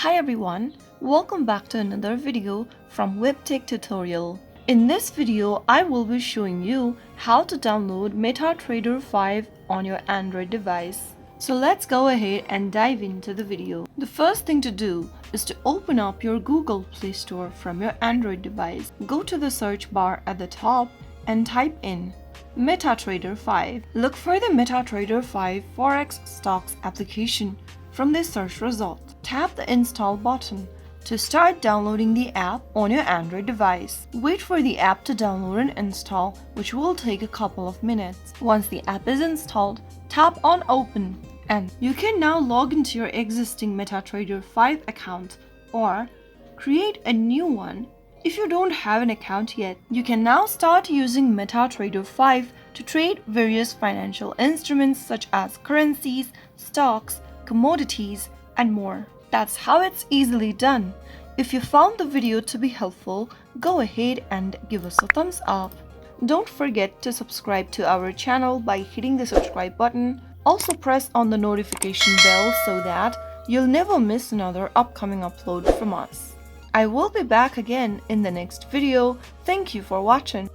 Hi everyone, welcome back to another video from Webtech Tutorial. In this video, I will be showing you how to download MetaTrader 5 on your Android device. So let's go ahead and dive into the video. The first thing to do is to open up your Google Play Store from your Android device. Go to the search bar at the top and type in MetaTrader 5. Look for the MetaTrader 5 Forex Stocks application from the search result. Tap the install button to start downloading the app on your Android device. Wait for the app to download and install, which will take a couple of minutes. Once the app is installed, tap on Open and you can now log into your existing MetaTrader 5 account or create a new one. If you don't have an account yet, you can now start using MetaTrader 5 to trade various financial instruments such as currencies, stocks, commodities, and more. That's how it's easily done. If you found the video to be helpful, go ahead and give us a thumbs up. Don't forget to subscribe to our channel by hitting the subscribe button. Also press on the notification bell so that you'll never miss another upcoming upload from us. I will be back again in the next video. Thank you for watching.